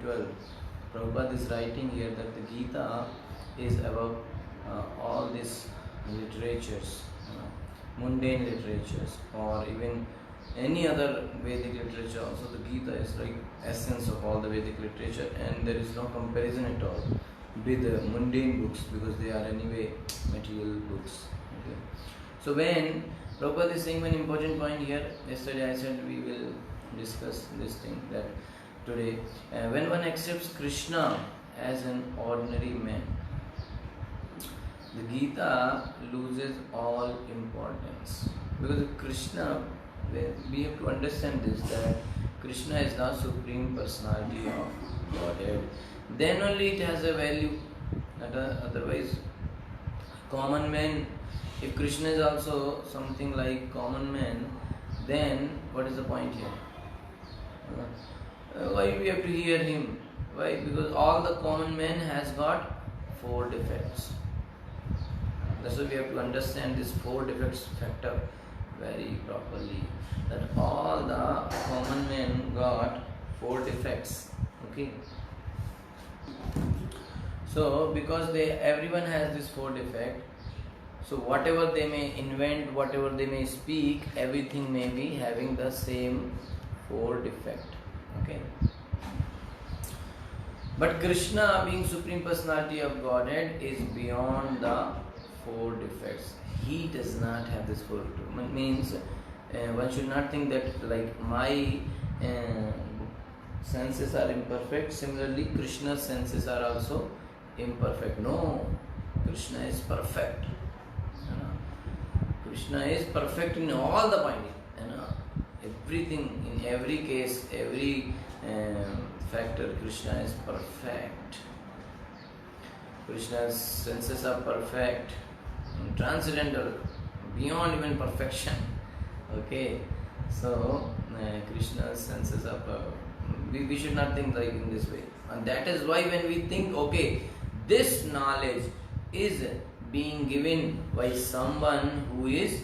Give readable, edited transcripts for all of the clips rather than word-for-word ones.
12, Prabhupada is writing here that the Gita is above all these literatures, mundane literatures, or even any other Vedic literature. Also, the Gita is like essence of all the Vedic literature, and there is no comparison at all with the mundane books, because they are anyway material books. Okay. So when Prabhupada is saying one important point here, yesterday I said we will discuss this thing, that today when one accepts Krishna as an ordinary man, the Gita loses all importance, because Krishna, we have to understand this, that Krishna is the Supreme Personality of Godhead. Then only it has a value. Otherwise, common man, if Krishna is also something like common man, then what is the point here? Why we have to hear him? Why? Because all the common man has got 4 defects. That's why we have to understand this 4 defects factor very properly. That all the common men got 4 defects. Okay. So because everyone has this 4 defect, so whatever they may invent, whatever they may speak, everything may be having the same 4 defect. Okay. But Krishna, being Supreme Personality of Godhead, is beyond the 4 defects. He does not have this 4 defects. It means one should not think that like my senses are imperfect, similarly Krishna's senses are also imperfect. No, Krishna is perfect. Krishna is perfect in all the binding. Everything, in every case, every factor, Krishna is perfect. Krishna's senses are perfect, transcendental, beyond even perfection. Okay, so Krishna's senses are perfect. We should not think like in this way. And that is why when we think, okay, this knowledge is being given by someone who is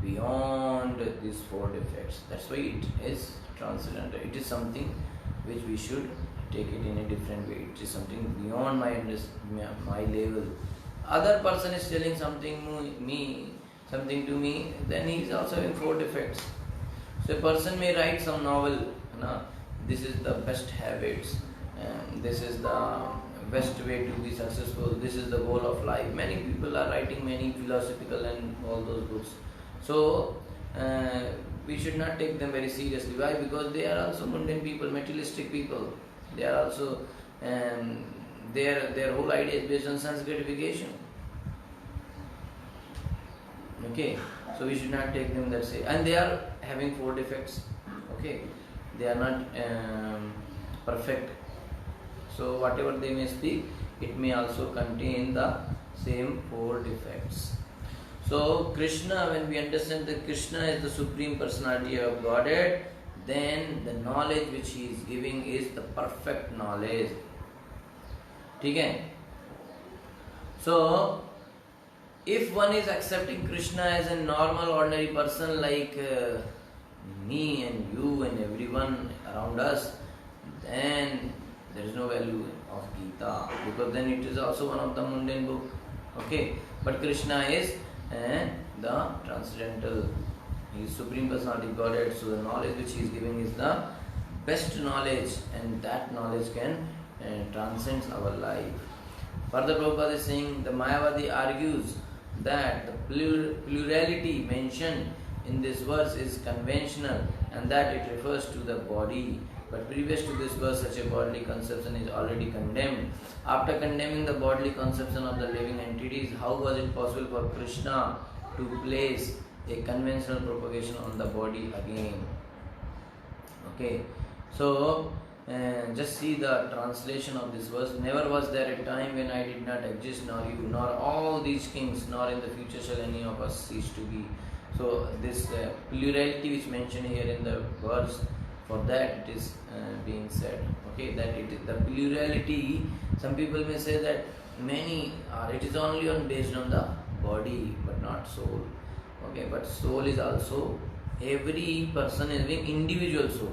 beyond these 4 defects. That's why it is transcendental. It is something which we should take it in a different way. It is something beyond my level. Other person is telling something to me, then he is also having 4 defects. So a person may write some novel, this is the best habits, this is the best way to be successful, this is the goal of life. Many people are writing many philosophical and all those books. So we should not take them very seriously. Why? Because they are also mundane people, materialistic people. They are also, their whole idea is based on sense gratification. Okay, so we should not take them that say. And they are having 4 defects. Okay, they are not perfect. So whatever they may speak, it may also contain the same 4 defects. So Krishna, when we understand that Krishna is the Supreme Personality of Godhead, then the knowledge which he is giving is the perfect knowledge. Okay? So if one is accepting Krishna as a normal ordinary person like me and you and everyone around us, then there is no value of Gita, because then it is also one of the mundane book. Okay, but Krishna is the transcendental. He is Supreme Personality Godhead, so the knowledge which he is giving is the best knowledge, and that knowledge can transcend our life. Further, Prabhupada is saying, the Mayavadi argues that the plurality mentioned in this verse is conventional and that it refers to the body. But previous to this verse, such a bodily conception is already condemned. After condemning the bodily conception of the living entities, how was it possible for Krishna to place a conventional propagation on the body again? Okay, so just see the translation of this verse. Never was there a time when I did not exist, nor you, nor all these kings, nor in the future shall any of us cease to be. So this plurality which mentioned here in the verse, for that it is being said. Okay, that it is the plurality. Some people may say that many are. It is only based on the body, but not soul. Okay, but soul is also, every person is being individual soul.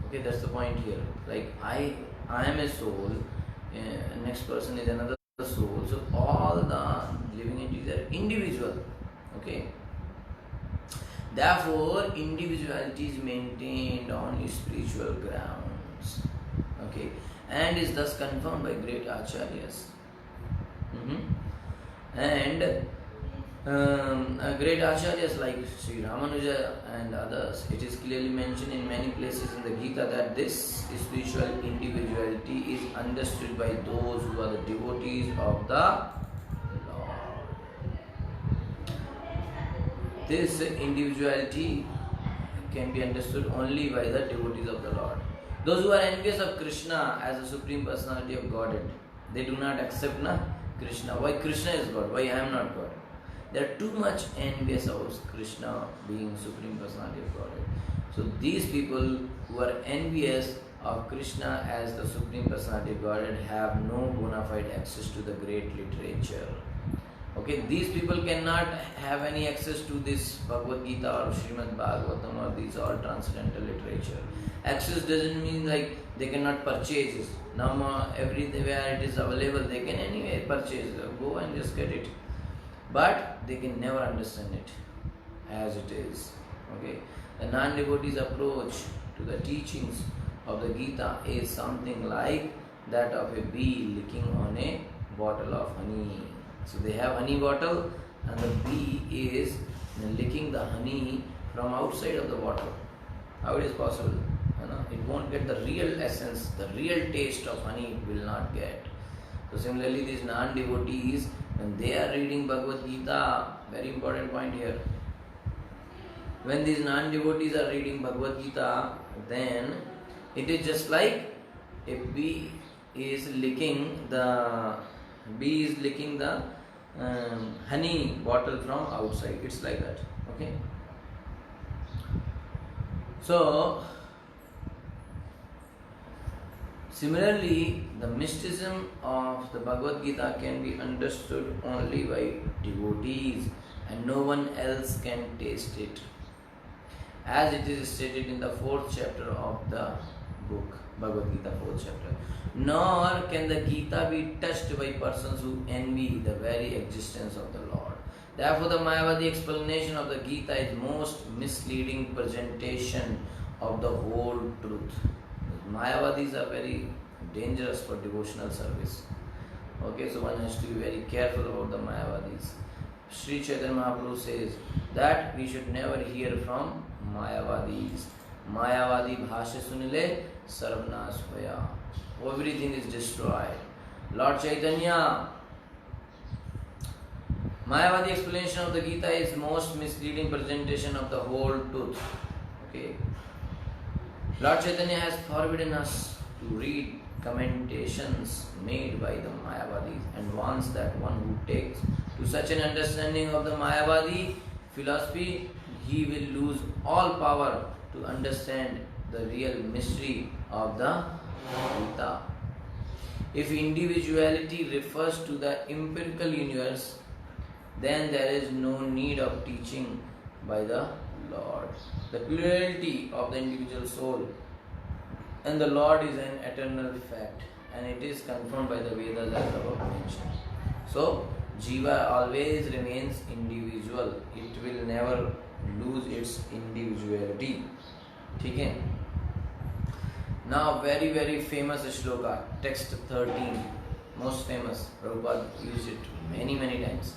Okay, that's the point here. Like I am a soul, next person is another soul. So all the living entities are individual. Okay. Therefore, individuality is maintained on spiritual grounds. Okay, and is thus confirmed by great acharyas. And great acharyas like Sri Ramanuja and others, it is clearly mentioned in many places in the Gita that this spiritual individuality is understood by those who are the devotees of the Lord. This individuality can be understood only by the devotees of the Lord. Those who are envious of Krishna as the Supreme Personality of Godhead, they do not accept Krishna. Why Krishna is God? Why I am not God? They are too much envious of Krishna being Supreme Personality of Godhead. So these people who are envious of Krishna as the Supreme Personality of Godhead have no bona fide access to the great literature. Okay, these people cannot have any access to this Bhagavad Gita or Srimad Bhagavatam or these all transcendental literature. Access doesn't mean like they cannot purchase it. Now everywhere it is available, they can anyway purchase. Go and just get it. But they can never understand it as it is. Okay, the non-devotee's approach to the teachings of the Gita is something like that of a bee licking on a bottle of honey. So they have honey bottle and the bee is licking the honey from outside of the bottle. How it is possible? It won't get the real essence, the real taste of honey it will not get. So similarly these non-devotees, when they are reading Bhagavad Gita, very important point here. When these non-devotees are reading Bhagavad Gita, then it is just like a bee is licking the honey bottle from outside. It's like that. Okay. So similarly, the mysticism of the Bhagavad Gita can be understood only by devotees and no one else can taste it. As it is stated in the 4th chapter of the book, Bhagavad Gita 4th chapter. Nor can the Gita be touched by persons who envy the very existence of the Lord. Therefore, the Mayavadi explanation of the Gita is most misleading presentation of the whole truth. Mayavadis are very dangerous for devotional service. Okay, so one has to be very careful about the Mayavadis. Sri Chaitanya Mahaprabhu says that we should never hear from Mayavadis. Mayavadi bhasha sunile sarvnash hoya. Everything is destroyed. Lord Chaitanya, Mayavadi explanation of the Gita is most misleading presentation of the whole truth. Okay. Lord Chaitanya has forbidden us to read commentations made by the Mayavadis and wants that one who takes to such an understanding of the Mayavadi philosophy, he will lose all power to understand the real mystery of the Gita. If individuality refers to the empirical universe, then there is no need of teaching by the Lord. The plurality of the individual soul and the Lord is an eternal fact and it is confirmed by the Vedas as above mentioned. So, Jiva always remains individual. It will never lose its individuality. Okay? Now, very very famous shloka, text 13, most famous. Prabhupada used it many times.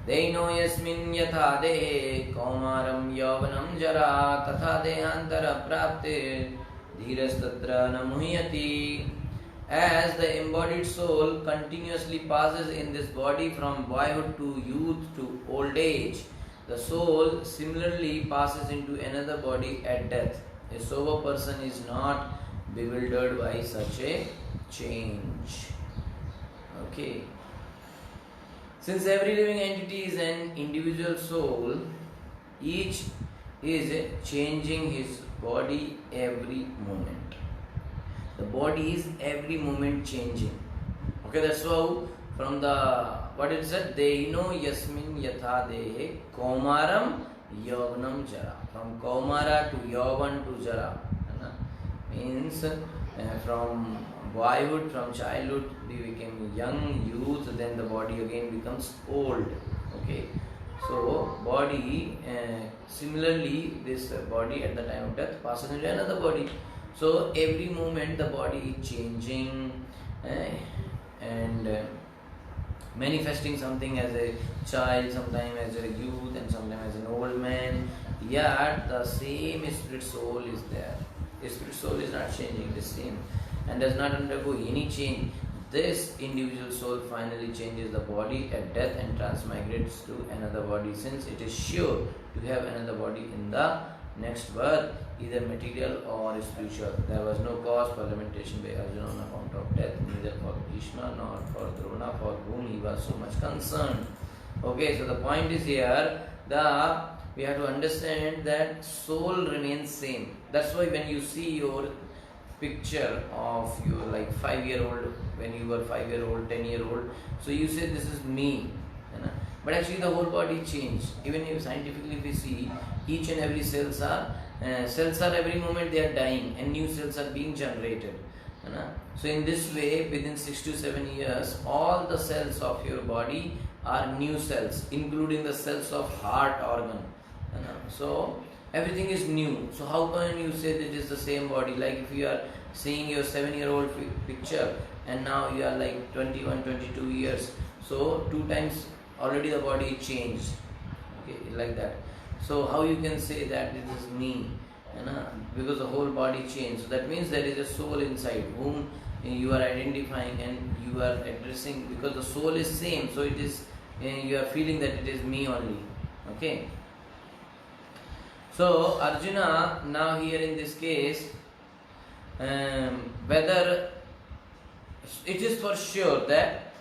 Deino yasmin yatha dehe kaumaram yavanam jara tatha dehantara prapte dhiras tatra namuhyati. As the embodied soul continuously passes in this body from boyhood to youth to old age, the soul similarly passes into another body at death. A sober person is not bewildered by such a change. Okay. Since every living entity is an individual soul, each is changing his body every moment. The body is every moment changing. Okay, that's how from the, what it said, Deino yasmin yatha dehe kaumaram yavanam jara. From kaumara to yavan to jara. means from boyhood, from childhood we became young, youth, then the body again becomes old. Okay, so body similarly this body at the time of death passes into another body. So every moment the body is changing and manifesting something as a child, sometimes as a youth, and sometimes as an old man. Yet the same spirit soul is there. The spirit soul is not changing, the same, and does not undergo any change. This individual soul finally changes the body at death and transmigrates to another body, since it is sure to have another body in the next birth, either material or spiritual. There was no cause for lamentation by Arjuna on account of death, neither for Bhishma nor for Drona, for whom he was so much concerned. Okay, so the point is here, we have to understand that soul remains same. That's why when you see your picture of your like 5-year-old, when you were 5-year-old, 10-year-old, so you say this is me, you know? But actually the whole body changed. Even if scientifically we see, each and every cells are every moment they are dying and new cells are being generated, you know? So in this way, within 6 to 7 years, all the cells of your body are new cells, including the cells of heart organ, you know? So everything is new. So how can you say that it is the same body? Like if you are seeing your 7-year-old picture and now you are like 21, 22 years, so 2 times already the body changed. Okay, like that. So how you can say that it is me? You know, because the whole body changed. So that means there is a soul inside whom you are identifying and you are addressing, because the soul is same. So it is you are feeling that it is me only. Okay. So Arjuna now here in this case, whether it is for sure that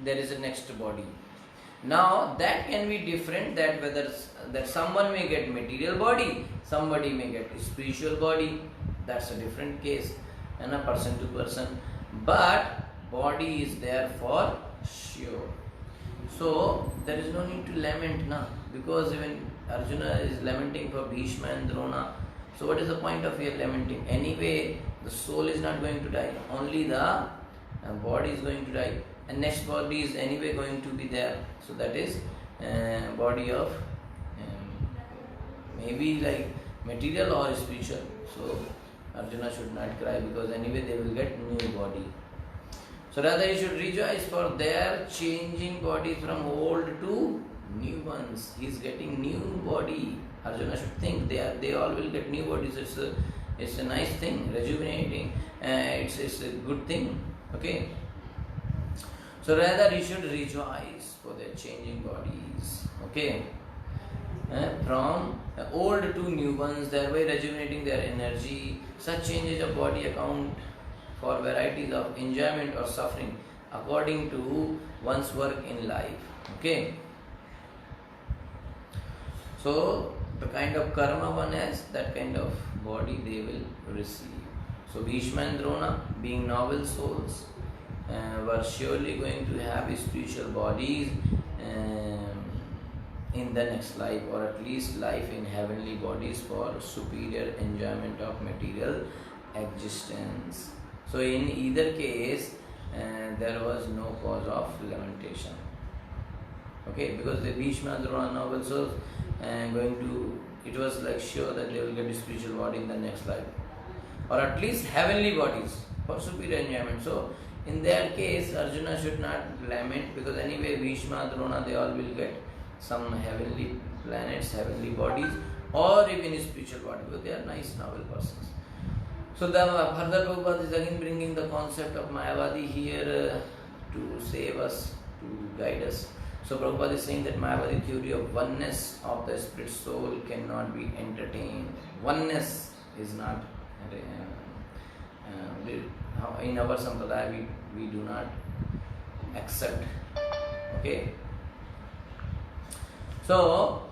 there is a next body. Now that can be different, that whether that someone may get material body, somebody may get spiritual body. That's a different case, and a person to person. But body is there for sure. So there is no need to lament now, because even Arjuna is lamenting for Bhishma and Drona. So what is the point of here lamenting? Anyway, the soul is not going to die. Only the body is going to die. And next body is anyway going to be there. So that is body of maybe like material or spiritual. So Arjuna should not cry, because anyway they will get new body. So rather he should rejoice for their changing body from old to new ones. He is getting new body. Arjuna should think they all will get new bodies. It's a nice thing, rejuvenating. It's a good thing. Okay. So rather he should rejoice for their changing bodies. Okay. From old to new ones, thereby rejuvenating their energy. Such changes of body account for varieties of enjoyment or suffering according to one's work in life. Okay. So the kind of karma one has, that kind of body they will receive. So Bhishma and Drona, being noble souls, were surely going to have spiritual bodies in the next life, or at least life in heavenly bodies for superior enjoyment of material existence. So in either case, there was no cause of lamentation. Okay, because the Bhishma and Drona noble souls it was like sure that they will get a spiritual body in the next life, or at least heavenly bodies for superior enjoyment. So in their case, Arjuna should not lament, because anyway Bhishma, Drona, they all will get some heavenly planets, heavenly bodies, or even spiritual body, because they are nice, noble persons. So the further Prabhupada is again bringing the concept of Mayavadi here to save us, to guide us. So Prabhupada is saying that Mayavadi theory of oneness of the spirit soul cannot be entertained. Oneness is not in our sampradaya we do not accept. Okay. So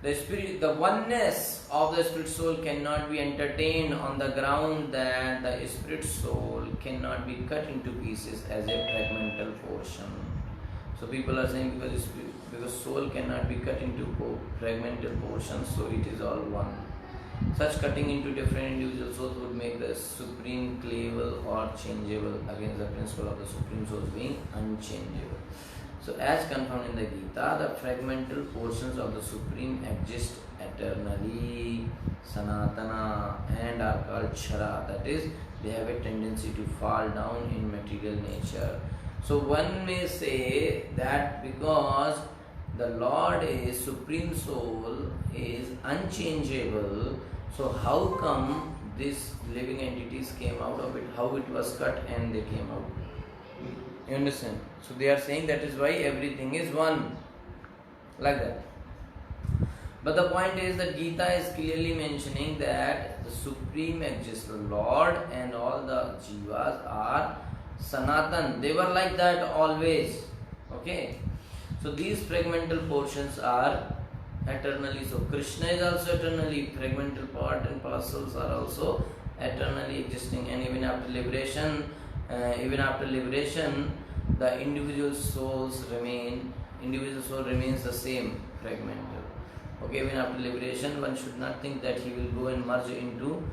the oneness of the spirit soul cannot be entertained on the ground that the spirit soul cannot be cut into pieces as a fragmental portion. So people are saying because soul cannot be cut into fragmental portions, so it is all one. Such cutting into different individual souls would make the supreme cleavable or changeable against the principle of the supreme souls being unchangeable. So, as confirmed in the Gita, the fragmental portions of the supreme exist eternally, sanatana, and are called chara. That is, they have a tendency to fall down in material nature. So, one may say that because the Lord is supreme soul, is unchangeable, so how come these living entities came out of it? How it was cut and they came out? You understand? So they are saying that is why everything is one. Like that. But the point is that Gita is clearly mentioning that the supreme exists, the Lord and all the jivas are Sanatan. They were like that always. Okay. So these fragmental portions are eternally. So Krishna is also eternally. Fragmental part and parcels are also eternally existing, and even after liberation, the individual soul remains the same, fragmental. Okay, even after liberation, one should not think that he will go and merge into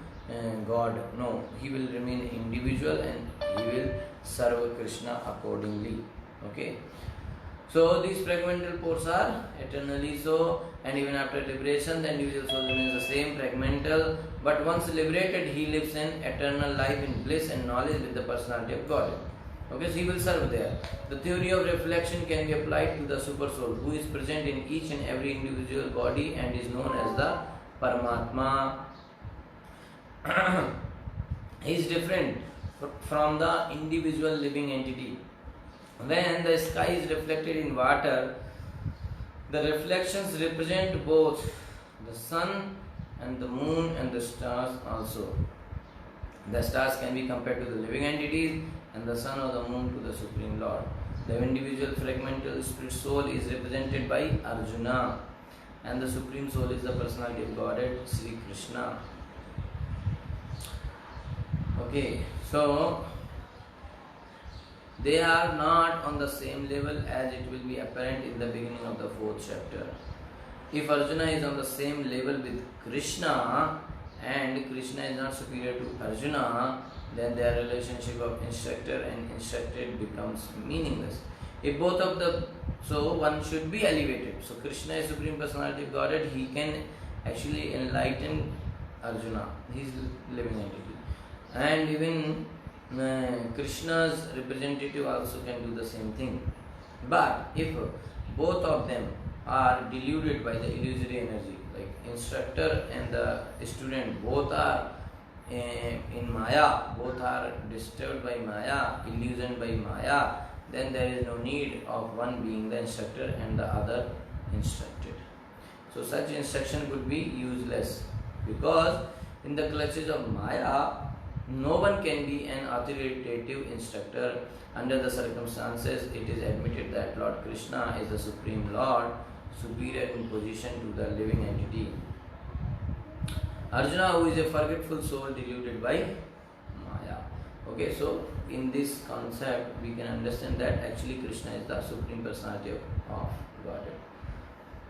God. No, he will remain individual and he will serve Krishna accordingly. Okay. So these fragmental pores are eternally so, and even after liberation, the individual soul remains the same, fragmental. But once liberated, he lives an eternal life in bliss and knowledge with the personality of God. Okay, so he will serve there. The theory of reflection can be applied to the super soul, who is present in each and every individual body and is known as the Paramatma. He is different from the individual living entity. When the sky is reflected in water, the reflections represent both the sun and the moon and the stars also. The stars can be compared to the living entities and the sun or the moon to the Supreme Lord. The individual fragmental spirit soul is represented by Arjuna, and the Supreme Soul is the personality of Godhead, Sri Krishna. Okay, so they are not on the same level as it will be apparent in the beginning of the 4th chapter. If Arjuna is on the same level with Krishna and Krishna is not superior to Arjuna, then their relationship of instructor and instructed becomes meaningless. If both of the, so one should be elevated. So Krishna is Supreme Personality of Godhead, he can actually enlighten Arjuna, his living entity. And even Krishna's representative also can do the same thing. But if both of them are deluded by the illusory energy, like instructor and the student both are in Maya, both are disturbed by Maya, illusioned by Maya, then there is no need of one being the instructor and the other instructed. So such instruction would be useless, because in the clutches of Maya, no one can be an authoritative instructor. Under the circumstances, it is admitted that Lord Krishna is the Supreme Lord, superior in position to the living entity. Arjuna, who is a forgetful soul deluded by Maya. Okay, so in this concept, we can understand that actually Krishna is the Supreme Personality of Godhead.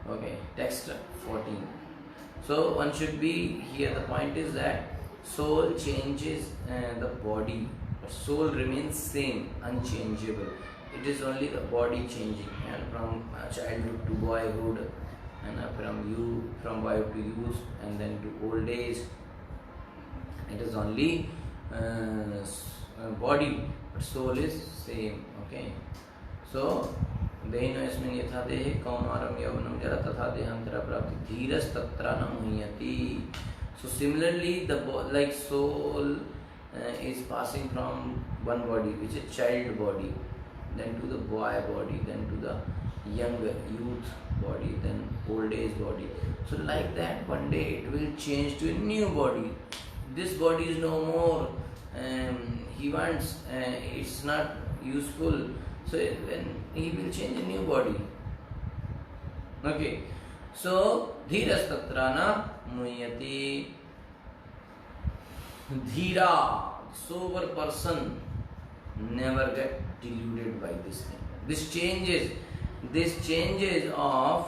Okay, text 14. So one should be here, the point is that soul changes the body, but soul remains same, unchangeable. It is only the body changing, and from childhood to boyhood, and from boyhood to youth, and then to old age. It is only body, but soul is same. Okay, so Dehino Yasmin Yatha Dehe Kaumaram Yavanam Jara Tatha Dehantara Prapti Dhiras Tatra Na Muhyati. So similarly, the like soul is passing from one body, which is child body, then to the boy body, then to the young youth body, then old age body. So like that, one day it will change to a new body. This body is no more. He wants. It's not useful. So then he will change a new body. Okay. So Dhiras Tatrana Muhyati. Dhira, sober person, never get deluded by this thing. This changes of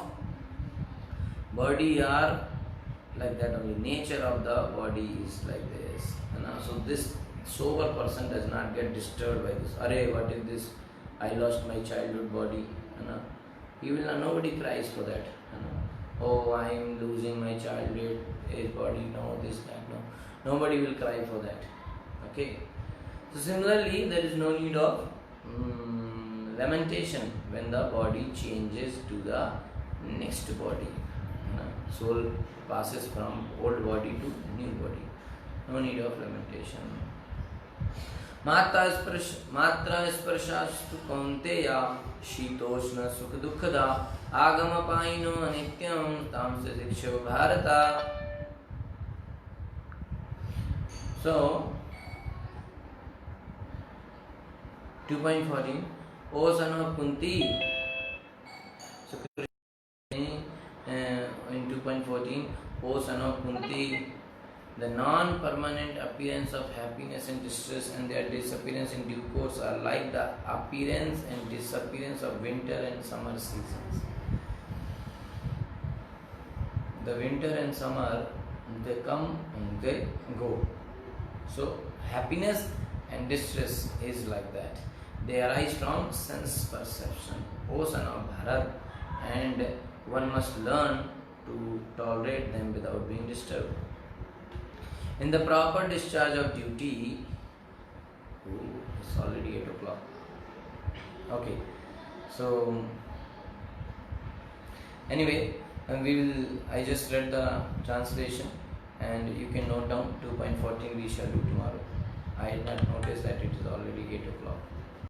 body are like that only. Nature of the body is like this. So this sober person does not get disturbed by this. Arey, what is this? I lost my childhood body. He will not, nobody cries for that. Oh, I am losing my childhood age body. No, this, that, no. Nobody will cry for that. Okay. So similarly, there is no need of lamentation when the body changes to the next body. Soul passes from old body to new body. No need of lamentation. मात्रा स्पर्शास्तु कौन्तेया शीतोष्ण सुख दुःखदा आगम पाइनो अनित्यं ताम से शिक्षो भारता. So 2.14 O son of Kunti. So in 2.14 O son of Kunti, the non-permanent appearance of happiness and distress and their disappearance in due course are like the appearance and disappearance of winter and summer seasons. The winter and summer, they come and they go. So happiness and distress is like that. They arise from sense perception. O son of Bharat, and one must learn to tolerate them without being disturbed. In the proper discharge of duty, it's already 8 o'clock. Okay, so anyway, I just read the translation and you can note down 2.14 we shall do tomorrow. I had not noticed that it is already 8 o'clock.